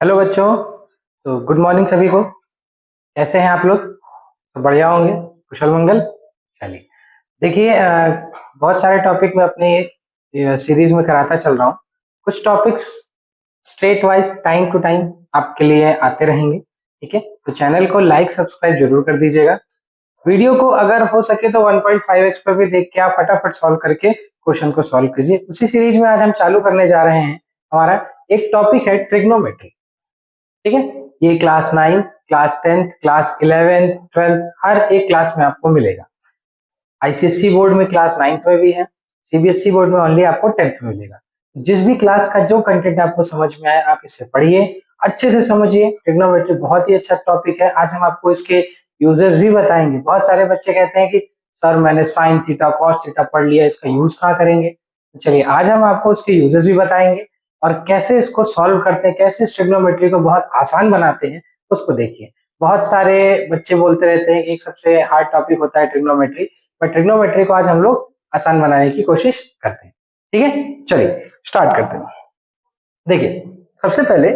Hello बच्चों। तो good morning सभी को। कैसे हैं आप लोग? तो बढ़िया होंगे, कुशल मंगल। चलिए, देखिए, बहुत सारे टॉपिक मैं अपनी सीरीज में कराता चल रहा हूँ। कुछ topics straight wise time to time आपके लिए आते रहेंगे। ठीक है, तो चैनल को लाइक सब्सक्राइब जरूर कर दीजिएगा। वीडियो को अगर हो सके तो 1.5x पर भी देख के आप फटाफट सॉल्व करके क्वेश्चन को सॉल्व कीजिए। उसी सीरीज में आज हम चालू करने जा रहे हैं। हमारा एक टॉपिक है ट्रिग्नोमेट्री। ठीक है, ये क्लास 9, क्लास 10, क्लास 11, 12 हर एक क्लास में आपको मिलेगा। आईसीएससी बोर्ड में क्लास 9th में भी है, सीबीएसई बोर्ड में ओनली आपको 10th में मिलेगा। जिस भी क्लास का जो कंटेंट आपको समझ में आए आप इसे पढ़िए, अच्छे से समझिए। ट्रिग्नोमेट्री बहुत ही अच्छा टॉपिक है। आज हम आपको इसके यूजेस भी बताएंगे। बहुत सारे बच्चे कहते हैं कि सर मैंने साइन थीटा कॉस थीटा पढ़ लिया, इसका यूज कहाँ करेंगे? तो चलिए, आज हम आपको उसके यूजेस भी बताएंगे और कैसे इसको सॉल्व करते हैं, कैसे इस ट्रिग्नोमेट्री को बहुत आसान बनाते हैं, उसको देखिए। बहुत सारे बच्चे बोलते रहते हैं कि एक सबसे हार्ड टॉपिक होता है ट्रिग्नोमेट्री, पर ट्रिग्नोमेट्री को आज हम लोग आसान बनाने की कोशिश करते हैं। ठीक है, चलिए स्टार्ट करते हैं। देखिए, सबसे पहले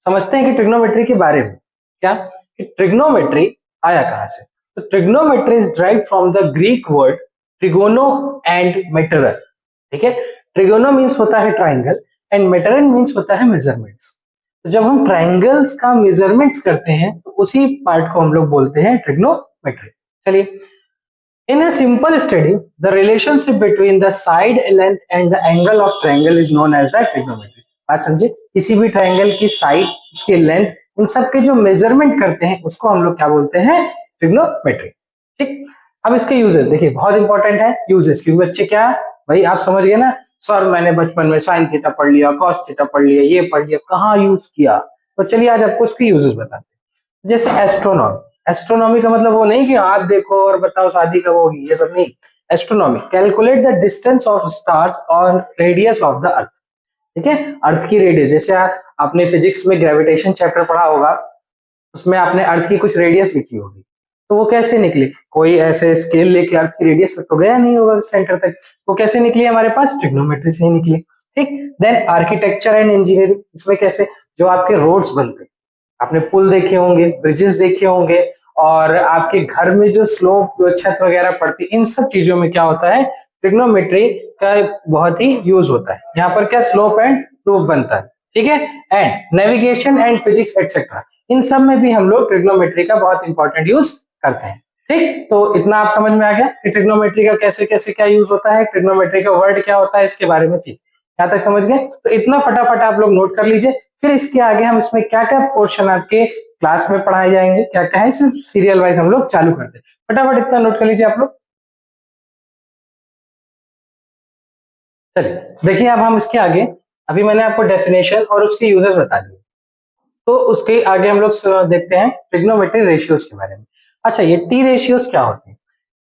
समझते हैं कि ट्रिग्नोमेट्री के बारे में क्या, कि ट्रिग्नोमेट्री आया कहां से। तो trigonometry is drive from the Greek word trigono and metron. ठीक है, ट्रिगोनो मीन्स होता है ट्राइंगल एंड मेटरन मीन्स होता है मेजरमेंट्स। तो जब हम ट्राइंगल्स का मेजरमेंट्स करते हैं तो उसी पार्ट को हम लोग बोलते हैं ट्रिग्नोमेट्री। चलिए, in a simple study, the relationship between the side length and the angle of triangle is known as the trigonometry। बात समझे, किसी भी ट्राइंगल की साइड, उसकी लेंथ, इन सब के जो मेजरमेंट करते हैं उसको हम लोग क्या बोलते हैं? ट्रिग्नोमेट्री। ठीक, अब इसके यूजेस देखिए, बहुत इंपॉर्टेंट है यूजेस, क्योंकि बच्चे क्या, भाई आप समझ गए ना, सर मैंने बचपन में साइन थीटा पढ़ लिया, कॉस थीटा पढ़ लिया, ये पढ़ लिया, कहाँ यूज किया? तो चलिए आज आपको उसके यूजेस बताते हैं। जैसे एस्ट्रोनॉमी। एस्ट्रोनॉमी का मतलब वो नहीं कि हाथ देखो और बताओ शादी कब होगी, ये सब नहीं। Astronomy calculate the distance of stars और रेडियस ऑफ द अर्थ। ठीक है, अर्थ की रेडियस, जैसे आपने फिजिक्स में ग्रेविटेशन चैप्टर पढ़ा होगा, उसमें आपने अर्थ की कुछ रेडियस लिखी होगी। तो वो कैसे निकली? कोई ऐसे स्केल लेके अर्थ की रेडियस तक तो गया नहीं होगा सेंटर तक। वो कैसे निकली? हमारे पास ट्रिग्नोमेट्री से ही निकली। ठीक, देन आर्किटेक्चर एंड इंजीनियरिंग। इसमें कैसे, जो आपके रोड्स बनते हैं, आपने पुल देखे होंगे, ब्रिजेस देखे होंगे, और आपके घर में जो स्लोप, जो छत वगैरह पड़ती है, इन सब चीजों में क्या होता है? ट्रिग्नोमेट्री का बहुत ही यूज होता है। यहाँ पर क्या, स्लोप एंड प्रूफ बनता है। ठीक है, and navigation and physics etcetera, इन सब में भी हम लोग ट्रिग्नोमेट्री का बहुत इंपॉर्टेंट यूज करते हैं। ठीक, तो इतना आप समझ में आ गया कि ट्रिग्नोमेट्री का कैसे कैसे क्या यूज होता है, ट्रिग्नोमेट्री का वर्ड क्या होता है, इसके बारे में। ठीक, यहाँ तक समझ गए? तो इतना फटाफट आप लोग नोट कर लीजिए। फिर इसके आगे हम इसमें क्या क्या पोर्शन आपके क्लास में पढ़ाए जाएंगे, क्या क्या है, सिर्फ सीरियल वाइज हम लोग चालू करते हैं। फटाफट इतना नोट कर लीजिए आप लोग। चलिए, देखिए अब हम इसके आगे, अभी मैंने आपको डेफिनेशन और उसके यूजेस बता दिए, तो उसके आगे हम लोग देखते हैं ट्रिग्नोमेट्री रेशियोज के बारे में। अच्छा, ये टी रेशियोज क्या होते हैं?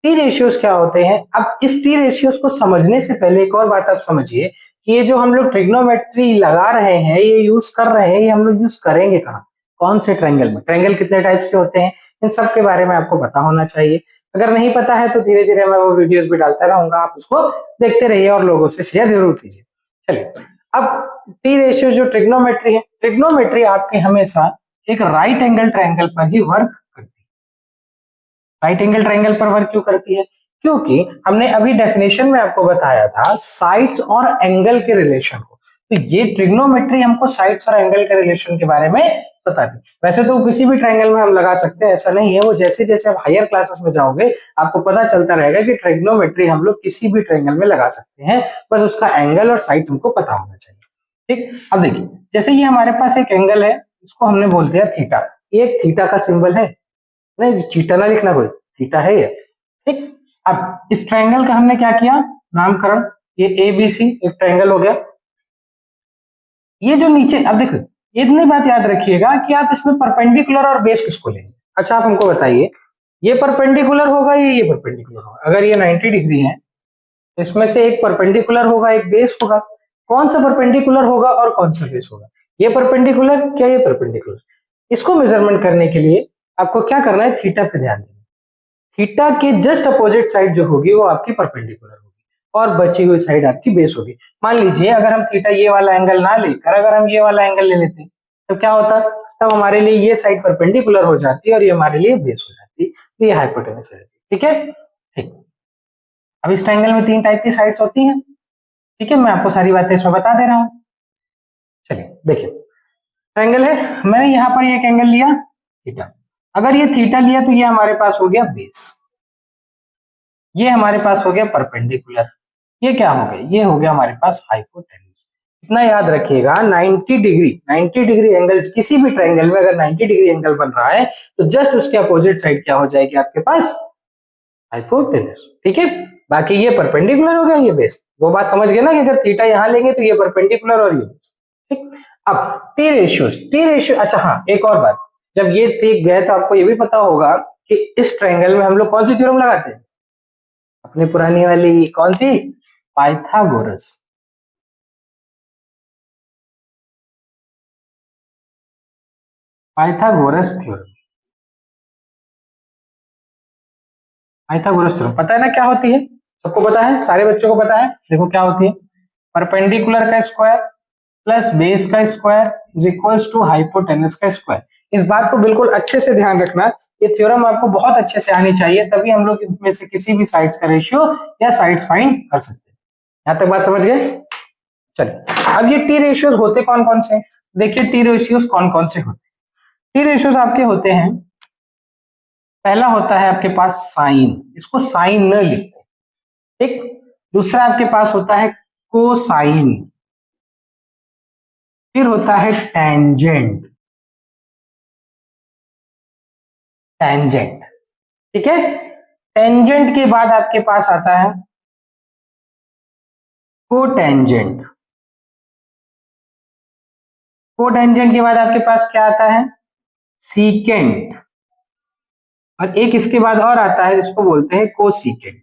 टी रेशियोज क्या होते हैं? अब इस टी रेशियोज को समझने से पहले एक और बात आप समझिए कि ये जो हम लोग ट्रिग्नोमेट्री लगा रहे हैं, ये यूज कर रहे हैं, ये हम लोग यूज करेंगे कहाँ, कौन से ट्रायंगल में? ट्रायंगल कितने टाइप्स के होते हैं, इन सब के बारे में आपको पता होना चाहिए। अगर नहीं पता है तो धीरे धीरे मैं वो वीडियोस भी डालता रहूंगा, आप उसको देखते रहिए और लोगों से शेयर जरूर कीजिए। चलिए, अब टी रेशियो जो ट्रिग्नोमेट्री है, ट्रिग्नोमेट्री आपके हमेशा एक राइट एंगल ट्रायंगल पर ही वर्क करती है। राइट एंगल ट्रायंगल पर वर्क क्यों करती है? क्योंकि हमने अभी डेफिनेशन में आपको बताया था साइड्स और एंगल के रिलेशन को। तो ये ट्रिग्नोमेट्री हमको साइड्स और एंगल के रिलेशन के बारे में बताती है। वैसे तो किसी भी ट्रायंगल में हम लगा सकते हैं, ऐसा नहीं है। वो जैसे जैसे आप हायर क्लासेस में जाओगे आपको पता चलता रहेगा कि ट्रिग्नोमेट्री हम लोग किसी भी ट्रायंगल में लगा सकते हैं, बस उसका एंगल और साइड्स हमको पता होना चाहिए। ठीक, अब देखिए, जैसे ये हमारे पास एक एंगल है, इसको हमने बोल दिया थीटा। ये एक थीटा का सिंबल है, नहीं चीटा ना लिखना कोई, थीटा है ये। ठीक, अब इस ट्रायंगल का हमने क्या किया, नामकरण। ये ए बी सी एक ट्रायंगल हो गया। ये जो नीचे, अब देखो, इतनी बात याद रखिएगा कि आप इसमें परपेंडिकुलर और बेस किसको लेंगे। अच्छा, आप हमको बताइए, ये परपेंडिकुलर होगा या ये परपेंडिकुलर होगा? अगर ये 90 डिग्री है तो इसमें से एक परपेंडिकुलर होगा, एक बेस होगा। कौन सा परपेंडिकुलर होगा और कौन सा बेस होगा? ये परपेंडिकुलर क्या ये परपेंडिकुलर? इसको मेजरमेंट करने के लिए आपको क्या करना है, थीटा पे ध्यान देना। थीटा के जस्ट अपोजिट साइड जो होगी वो आपकी परपेंडिकुलर होगी और बची हुई साइड आपकी बेस होगी। मान लीजिए अगर हम थीटा ये वाला एंगल ना लेकर अगर हम ये वाला एंगल ले लेते, तो क्या होता, तब हमारे लिए ये साइड परपेंडिकुलर हो जाती है और ये हमारे लिए बेस हो जाती है, तो ये हाइपोटेनस हो जाती है। ठीक है, ठीक। अब इस ट्रायंगल में 3 टाइप की साइड्स होती हैं। ठीक है, मैं आपको सारी बातें इसमें बता दे रहा हूँ। चलिए देखिए, ट्रायंगल है, मैंने यहाँ पर एक एंगल लिया थीटा। अगर ये थीटा लिया तो ये हमारे पास हो गया बेस, ये हमारे पास हो गया परपेंडिकुलर, ये क्या हो गया, ये हो गया हमारे पास हाइपोटेनस। इतना याद रखिएगा, 90 डिग्री एंगल, किसी भी ट्रायंगल में अगर 90 डिग्री एंगल बन रहा है तो जस्ट उसके अपोजिट साइड क्या हो जाएगी आपके पास, हाइपोटेनस। ठीक है, बाकी ये परपेंडिकुलर हो गया, ये बेस। वो बात समझ गए ना कि अगर थीटा यहां लेंगे तो ये परपेंडिकुलर और ये बेस। ठीक, अब टी रेशियो, अच्छा हाँ एक और बात, जब ये सीख गए तो आपको ये भी पता होगा कि इस ट्रायंगल में हम लोग कौन सी थ्योरम लगाते हैं, अपनी पुरानी वाली कौन सी, Pythagoras. Pythagoras theorem, Pythagoras theorem पता है ना क्या होती है, सबको पता है, सारे बच्चों को पता है। देखो क्या होती है, परपेंडिकुलर का स्क्वायर प्लस बेस का square is equals to hypotenuse का स्क्वायर। इस बात को बिल्कुल अच्छे से ध्यान रखना, ये थ्योरम आपको बहुत अच्छे से आनी चाहिए, तभी हम लोग इसमें से किसी भी साइड्स का रेशियो या साइड्स फाइंड कर सकते हैं। यहां तक बात समझ गए। चलिए, अब ये टी रेशियोज होते कौन कौन से, देखिए टी रेशियोज कौन कौन से होते हैं। टी रेशियोज आपके होते हैं, पहला होता है आपके पास साइन, इसको साइन न लिखते, ठीक। दूसरा आपके पास होता है कोसाइन, फिर होता है टेंजेंट, टेंजेंट, ठीक है। टेंजेंट के बाद आपके पास आता है कोटेंजेंट, कोटेंजेंट के बाद आपके पास क्या आता है, सीकेंट, और एक इसके बाद और आता है जिसको बोलते हैं कोसीकेंट।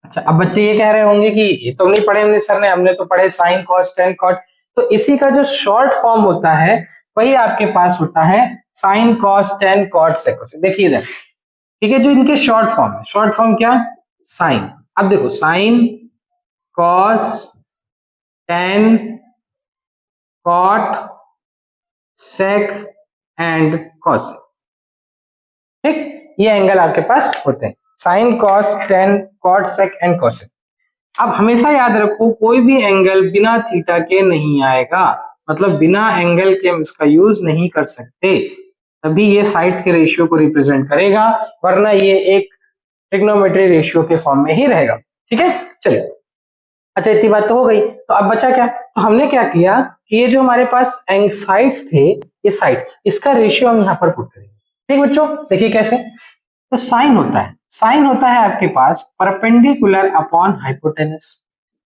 अच्छा, अब बच्चे ये कह रहे होंगे कि ये तो नहीं पढ़े हमने सर ने, हमने तो पढ़े साइन कॉस टेन कॉट, तो इसी का जो शॉर्ट फॉर्म होता है वही आपके पास होता है sine cos tan cot sec. देखिए इधर, ठीक है, जो इनके शॉर्ट फॉर्म है, शॉर्ट फॉर्म क्या, साइन। अब देखो sine cos tan cot sec and cosec, ठीक, ये एंगल आपके पास होते हैं, sine cos tan cot sec and cosec. अब हमेशा याद रखो, कोई भी एंगल बिना थीटा के नहीं आएगा, मतलब बिना एंगल के हम इसका यूज नहीं कर सकते, तभी ये साइड्स के रेशियो को रिप्रेजेंट करेगा, वरना ये एक ट्रिग्नोमेट्री रेशियो के फॉर्म में ही रहेगा। ठीक है, चलिए, अच्छा इतनी बात तो हो गई, तो अब बचा क्या, तो हमने क्या किया कि ये जो हमारे पास साइड्स थे, ये साइड, इसका रेशियो हम यहाँ पर पुट करेंगे। ठीक बच्चों, देखिए कैसे, तो साइन होता है, साइन होता है आपके पास परपेंडिकुलर अपॉन हाइपोटेनस।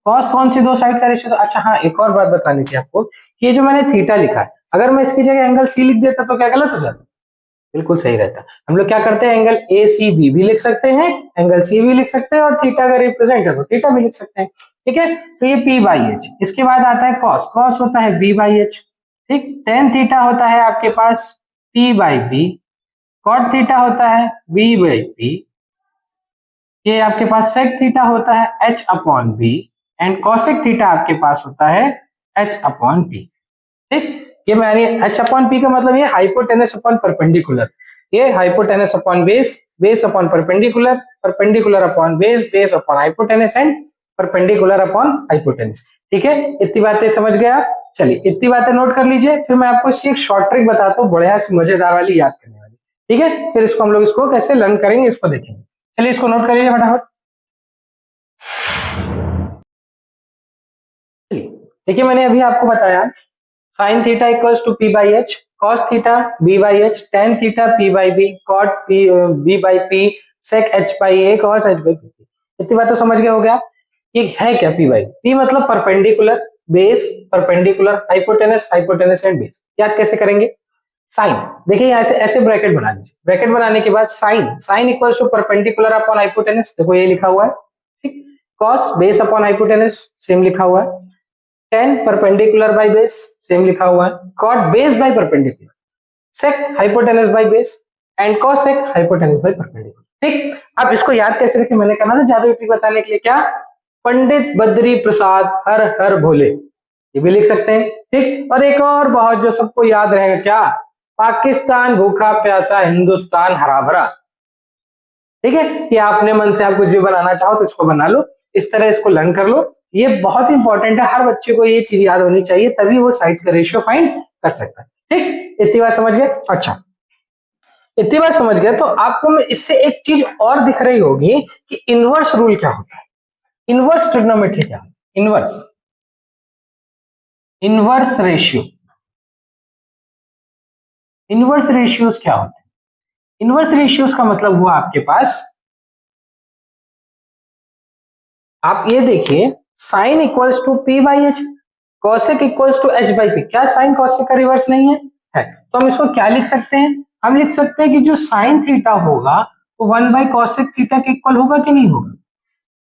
कॉस कौन सी दो साइड का रेशियो, तो अच्छा हाँ एक और बात बतानी थी आपको, कि ये जो मैंने थीटा लिखा है, अगर मैं इसकी जगह एंगल सी लिख देता तो क्या गलत हो जाता, बिल्कुल सही रहता। हम लोग क्या करते हैं, एंगल ए सी बी भी लिख सकते हैं, एंगल सी भी लिख सकते हैं, और थीटा अगर रिप्रेजेंट है तो थीटा भी लिख सकते हैं। ठीक है, तो ये पी बाई एच, इसके बाद आता है कॉस, कॉस होता है बी बाई एच, ठीक। टेन थीटा होता है आपके पास P by B, cot theta होता है बी बाई पी, ये आपके पास सेक थीटा होता है H upon B, and cosec theta आपके पास होता है एच अपॉन पी, ठीक। ये मैंने एच अपॉन पी का मतलब ये हाइपोटेनस अपॉन परपेंडिकुलर, ये hypotenuse upon base, base upon perpendicular, perpendicular upon base, base upon hypotenuse and perpendicular upon hypotenuse. ठीक है, इतनी बातें समझ गए आप। चलिए इतनी बातें नोट कर लीजिए, फिर मैं आपको इसकी एक शॉर्ट ट्रिक बताता हूँ, बढ़िया सी मजेदार वाली याद करने वाली। ठीक है, फिर इसको हम लोग इसको कैसे लर्न करेंगे इसको देखेंगे। चलिए इसको नोट कर लीजिए फटाफट। देखिए मैंने अभी आपको बताया sine theta equals to P by H, cos theta B by H, tan theta P by B, cot P B by P, sec H by A, cos H by P. इतनी बात तो समझ गए हो गया। ये है क्या पी बाई पी, मतलब perpendicular, base, perpendicular, hypotenuse, hypotenuse and base. याद कैसे करेंगे, साइन, देखिए ऐसे ऐसे ब्रैकेट बना लीजिए, ब्रैकेट बनाने के बाद sine, sine equals to perpendicular upon hypotenuse, देखो ये लिखा हुआ है, ठीक। Cos base upon hypotenuse, same लिखा हुआ है। Tan perpendicular by base, same लिखा हुआ है। Cot base by perpendicular, sec hypotenuse by base, and cosec hypotenuse by perpendicular. ठीक, अब इसको याद कैसे रखें, मैंने कहा ना जादुई ट्रिक बताने के लिए, क्या, पंडित बद्री प्रसाद हर हर भोले, ये भी लिख सकते हैं, ठीक। और एक और बहुत जो सबको याद रहेगा, क्या? पाकिस्तान भूखा प्यासा, हिंदुस्तान हरा भरा। ठीक है, कि आपने मन से आप कुछ भी बनाना चाहो तो इसको बना लो, इस तरह इसको लर्न कर लो। ये बहुत इंपॉर्टेंट है, हर बच्चे को ये चीज याद होनी चाहिए, तभी वो साइड्स का रेशियो फाइंड कर सकता है। ठीक, इतनी बात समझ गए? अच्छा, इतनी बात समझ गए तो आपको मैं इससे एक चीज और दिख रही होगी कि इनवर्स रूल क्या होता है, इनवर्स ट्रिग्नोमेट्री क्या है, inverse inverse ratio, inverse ratios क्या होते हैं? इनवर्स रेशियोज का मतलब हुआ आपके पास, आप ये देखिए, sine equals to P by H, cosec equals to H by P. क्या साइन कॉसेक का रिवर्स नहीं है? तो हम इसको क्या लिख सकते हैं? हम लिख सकते हैं कि जो साइन थीटा होगा वो 1 बाई कॉसेक थीटा के इक्वल होगा कि नहीं होगा?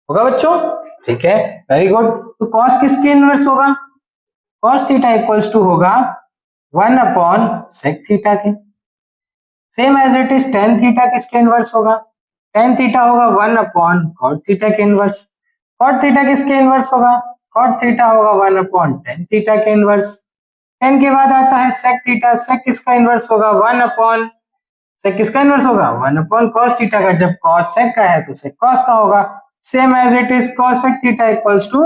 होगा बच्चों, ठीक है, वेरी गुड। तो कॉस किसके इनवर्स होगा? कॉस थीटा इक्वल्स टू होगा 1 अपॉन सेक थीटा के। Same as it is tan theta किसके इनवर्स होगा? टेन थीटा होगा 1 अपॉन कॉट थीटा के इनवर्स। कॉट थीटा किसके इनवर्स होगा? कॉट थीटा होगा 1 अपॉन टेन थीटा के इनवर्स। टेन के बाद आता है सेक थीटा, सेक किसका इनवर्स होगा? 1 अपॉन, सेक किसका इनवर्स होगा? 1 अपॉन कॉस थीटा का। जब कॉस सेक का है तो सेक कॉस का होगा। Same as it is cos sec theta equals to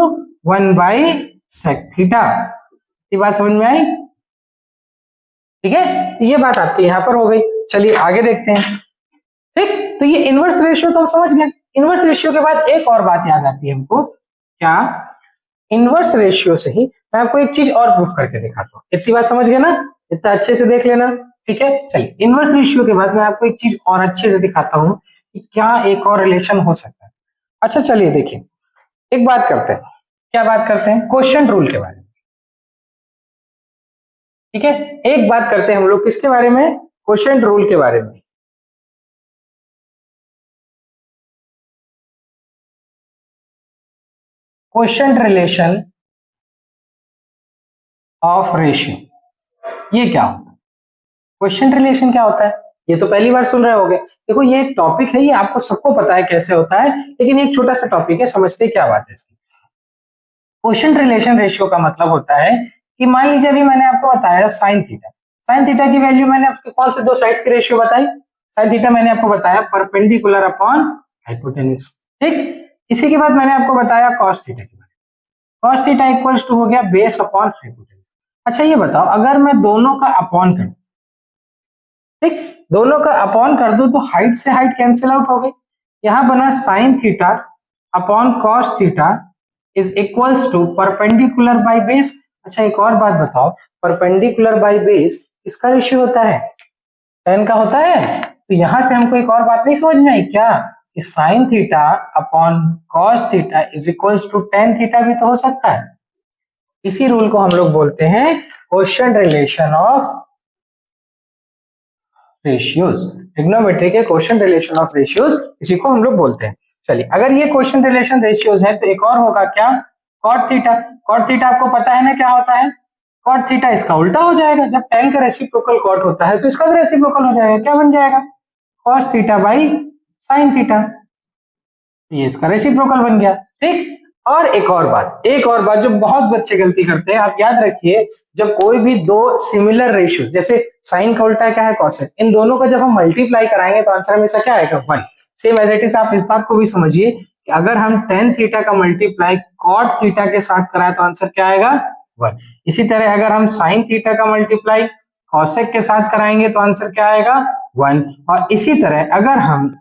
1 by sec theta. ये बात समझ में आई? ठीक है, ये बात आपकी यहाँ पर हो गई। चलिए आगे देखते हैं। ठीक, तो ये इनवर्स रेशियो तो हम समझ गए। इनवर्स रेशियो के बाद एक और बात याद आती है हमको, क्या? इनवर्स रेशियो से ही मैं आपको एक चीज और प्रूफ करके दिखाता हूँ। इतनी बात समझ गए ना? इतना अच्छे से देख लेना, ठीक है। चलिए, इनवर्स रेशियो के बाद मैं आपको एक चीज और अच्छे से दिखाता हूँ कि क्या एक और रिलेशन हो सकता है। अच्छा चलिए देखिए, एक बात करते हैं। क्या बात करते हैं? क्वोशिएंट रूल के बारे में। ठीक है, एक बात करते हैं हम लोग किसके बारे में? क्वोशिएंट रूल के बारे में। क्वोशिएंट रिलेशन ऑफ रेशियो, ये क्या होता है? क्वोशिएंट रिलेशन क्या होता है? ये तो पहली बार सुन रहे होगे। देखो, ये एक टॉपिक है, ये आपको सबको पता है कैसे होता है, लेकिन एक छोटा सा टॉपिक है, समझते क्या बात है इसकी। क्वोशिएंट रिलेशन रेशियो का मतलब होता है कि मान लीजिए अभी मैंने आपको बताया साइन थीटा, साइन थीटा की वैल्यू मैंने आपको कौन से दो साइड्स की रेशियो बताई? साइन थीटा मैंने आपको बताया परपेंडिकुलर अपॉन हाइपोटेन्यूज, ठीक। इसी के बाद मैंने आपको बताया कॉस थीटा के बारे में। कॉस थीटा इक्वल्स टू हो गया बेस अपॉन हाइपोटेन्यूज। अच्छा ये बताओ, अगर मैं दोनों का अपॉन कर दूं, ठीक, दोनों का अपॉन कर दूं तो हाइट से हाइट कैंसिल आउट हो गई। यहां बना sine theta upon cos theta is equals to perpendicular by base. अच्छा एक और बात बताओ, परपेंडिकुलर बाय बेस इसका रेशियो होता है, टेन का होता है। तो यहां से हमको एक और बात नहीं समझ में आई क्या, कि sine theta upon cos theta is equals to tan theta भी तो हो सकता है। इसी रूल को हम लोग बोलते हैं quotient relation of ratios. Trigonometry के क्वोशिएंट रिलेशन ऑफ रेशियोज, इसी को हम लोग बोलते हैं। चलिए, अगर ये क्वोशिएंट रिलेशन रेशियोज है तो एक और होगा क्या? Cot theta. कॉट थीटा आपको पता है ना क्या होता है? कॉट थीटा इसका उल्टा हो जाएगा। जब टेन का रेसिप्रोकल कॉट होता है तो इसका भी रेसिप्रोकल हो जाएगा। क्या बन जाएगा? Cos theta by sine theta. ये इसका रेसिप्रोकल बन गया, ठीक। और एक और बात जो बहुत बच्चे गलती करते हैं, आप याद रखिए, जब कोई भी दो सिमिलर रेशियो, जैसे साइन का उल्टा क्या है? कॉसेक, इन दोनों का जब हम मल्टीप्लाई कराएंगे तो आंसर हमेशा क्या आएगा? 1। सेम एज इट इज आप इस बात को भी समझिए कि अगर हम टेन थीटा का मल्टीप्लाई कॉट थीटा के साथ कराए तो आंसर क्या आएगा? 1। इसी तरह अगर हम साइन थीटा का मल्टीप्लाई कॉसेक के साथ कराएंगे तो आंसर क्या आएगा? 1। और इसी तरह अगर हम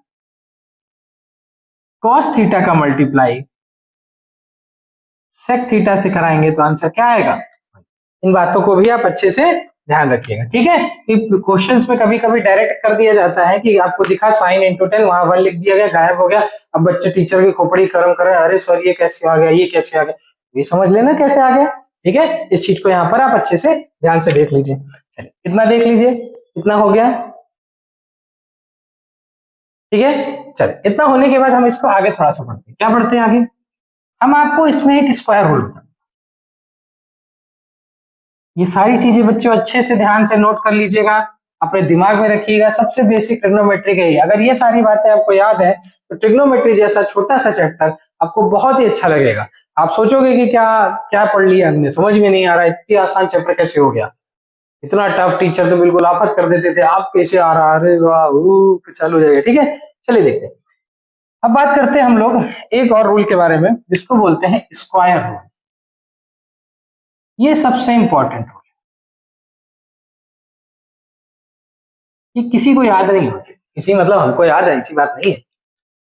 कॉस थीटा का मल्टीप्लाई सेक थीटा से कराएंगे तो आंसर क्या आएगा? इन बातों को भी आप अच्छे से ध्यान रखिएगा, ठीक है। क्वेश्चंस में कभी कभी डायरेक्ट कर दिया जाता है कि आपको दिखा साइन इंटू टेन, वहां 1 लिख दिया गया, गायब हो गया। अब बच्चे टीचर की खोपड़ी गर्म कर रहे हैं, अरे सर ये कैसे आ गया, ये कैसे आ गया? ये समझ लेना कैसे आ गया, ठीक है। इस चीज को यहाँ पर आप अच्छे से ध्यान से देख लीजिए। चलिए इतना देख लीजिए, इतना हो गया, ठीक है। चलिए इतना होने के बाद हम इसको आगे थोड़ा सा पढ़ते हैं। क्या पढ़ते हैं आगे? हम आपको इसमें एक स्क्वायर रूल बताते हैं। ये सारी चीजें बच्चों अच्छे से ध्यान से नोट कर लीजिएगा। अपने दिमाग में रखिएगा, सबसे बेसिक ट्रिग्नोमेट्री का ही। अगर ये सारी बातें आपको याद है तो ट्रिग्नोमेट्री जैसा छोटा सा चैप्टर आपको बहुत ही अच्छा लगेगा। आप सोचोगे कि क्या क्या पढ़ लिया हमने, समझ में नहीं आ रहा है, इतनी आसान चैप्टर कैसे हो गया, इतना टफ टीचर तो बिल्कुल आफत कर देते थे, आप कैसे आ रहा, अरे वाह, चालू हो जाएगा। ठीक है, चलिए देखते हैं। अब बात करते हैं हम लोग एक और रूल के बारे में जिसको बोलते हैं स्क्वायर रूल। ये सबसे इंपॉर्टेंट रूल, ये किसी को याद नहीं होती, किसी मतलब हमको याद है, ऐसी बात नहीं है।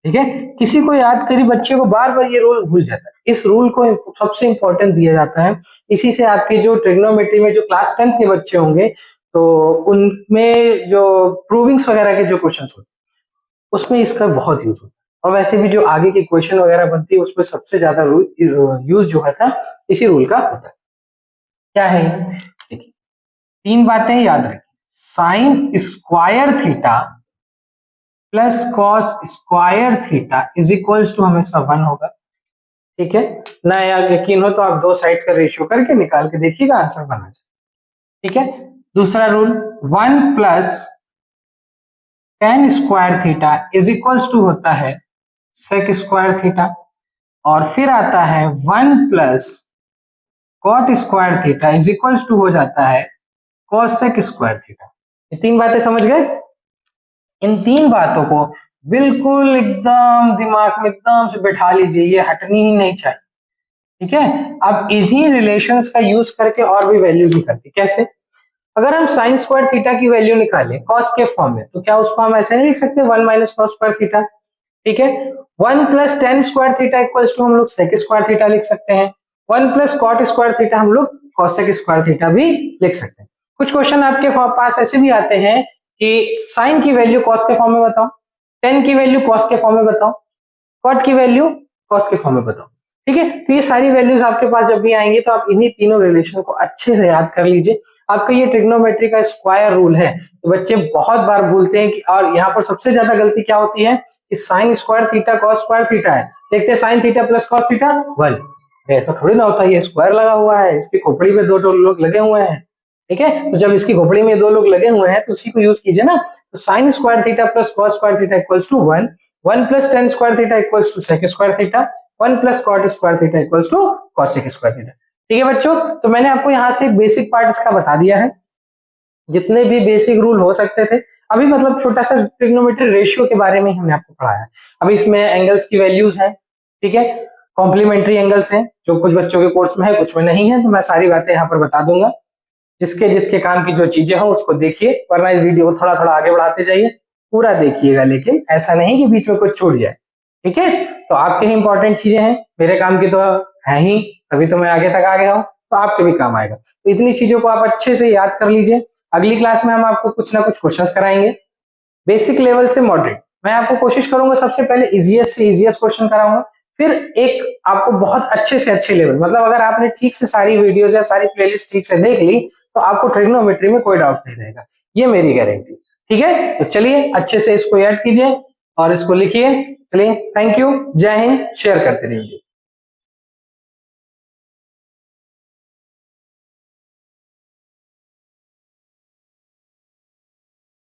ठीक है, किसी को याद करी, बच्चे को बार बार ये रूल भूल जाता है। इस रूल को सबसे इंपॉर्टेंट दिया जाता है, इसी से आपके जो ट्रिग्नोमेट्री में जो क्लास 10th के बच्चे होंगे तो उनमें जो प्रूविंग्स वगैरह के जो क्वेश्चन होते हैं उसमें इसका बहुत यूज होता है। और वैसे भी जो आगे की क्वेश्चन वगैरह बनती है उसमें सबसे ज्यादा यूज जो है था इसी रूल का होता है। क्या है, देखिए 3 बातें याद रखिए। Sine square theta plus cos square theta is equals to हमेशा 1 होगा। ठीक है, ना यकीन हो तो आप दो साइड्स का रेशियो करके निकाल के देखिएगा, आंसर बना जाए। ठीक है, दूसरा rule 1 plus tan square theta is equals to होता है सेक स्क्वायर थीटा, और फिर आता है 1 plus cot square theta is equals to हो जाता है कॉसेक स्क्वायर थीटा। ये 3 बातें समझ गए। इन 3 बातों को बिल्कुल एकदम दिमाग में एकदम से बैठा लीजिए, ये हटनी ही नहीं चाहिए। ठीक है, अब इन्हीं रिलेशंस का यूज करके और भी वैल्यूज निकालते। कैसे, अगर हम साइन स्क्वायर थीटा की वैल्यू निकालें कॉस के फॉर्म में तो क्या उसको हम ऐसे नहीं लिख सकते 1 माइनस कॉस स्क्वायर थीटा। ठीक है, 1 plus tan square theta equals to हम लोग सेक स्क्वायर थीटा लिख सकते हैं। 1 प्लस कॉट स्क्वायर थीटा हम लोग कॉसेक स्क्वायर थीटा भी लिख सकते हैं। कुछ क्वेश्चन आपके पास ऐसे भी आते हैं कि साइन की वैल्यू कॉस के फॉर्म में बताओ, टेन की वैल्यू कॉस के फॉर्म में बताओ, कॉट की वैल्यू कॉस के फॉर्म में बताओ। ठीक है, तो ये सारी वैल्यूज आपके पास जब भी आएंगी तो आप इन्हीं तीनों रिलेशन को अच्छे से याद कर लीजिए। आपका ये ट्रिग्नोमेट्री का स्क्वायर रूल है, तो बच्चे बहुत बार भूलते हैं कि, और यहाँ पर सबसे ज्यादा गलती क्या होती है कि sign square theta cos square theta है, देखते हैं sine theta plus cos theta 1, ऐसा थोड़ी ना होता है, ये स्क्वायर लगा हुआ है, इसकी खोपड़ी में 2 लोग लगे हुए हैं। ठीक है, तो जब इसकी खोपड़ी में 2 लोग लगे हुए हैं तो उसी को यूज कीजिए ना। तो sine square theta plus cos square theta equals to 1, 1 plus tan square theta equals to sec square theta, 1 plus cot square theta equals to cosec square theta. ठीक है बच्चों, तो मैंने आपको यहाँ से एक बेसिक पार्ट इसका बता दिया है, जितने भी बेसिक रूल हो सकते थे। अभी मतलब छोटा सा ट्रिग्नोमेट्री रेशियो के बारे में हमने आपको पढ़ाया। अभी इसमें एंगल्स की वैल्यूज हैं, ठीक है, कॉम्प्लीमेंट्री एंगल्स हैं जो कुछ बच्चों के कोर्स में है, कुछ में नहीं है, तो मैं सारी बातें यहाँ पर बता दूंगा। जिसके जिसके काम की जो चीजें हो उसको देखिए, वरना इस वीडियो को थोड़ा थोड़ा आगे बढ़ाते जाइए, पूरा देखिएगा, लेकिन ऐसा नहीं कि बीच में कुछ छूट जाए। ठीक है, तो आपके ही इंपॉर्टेंट चीजें हैं, मेरे काम की तो है ही, तभी तो मैं आगे तक आ गया हूँ, तो आपके भी काम आएगा। तो इतनी चीजों को आप अच्छे से याद कर लीजिए। अगली क्लास में हम आपको कुछ ना कुछ क्वेश्चंस कराएंगे, बेसिक लेवल से मॉडरेट। मैं आपको कोशिश करूंगा सबसे पहले इजीएस्ट से इजीएस्ट क्वेश्चन कराऊंगा, फिर एक आपको बहुत अच्छे से अच्छे लेवल, मतलब अगर आपने ठीक से सारी वीडियोस या सारी प्लेलिस्ट ठीक से देख ली तो आपको ट्रिग्नोमेट्री में कोई डाउट नहीं रहेगा, ये मेरी गारंटी। ठीक है, तो चलिए अच्छे से इसको याद कीजिए और इसको लिखिए। चलिए, थैंक यू, जय हिंद, शेयर करते रहिए।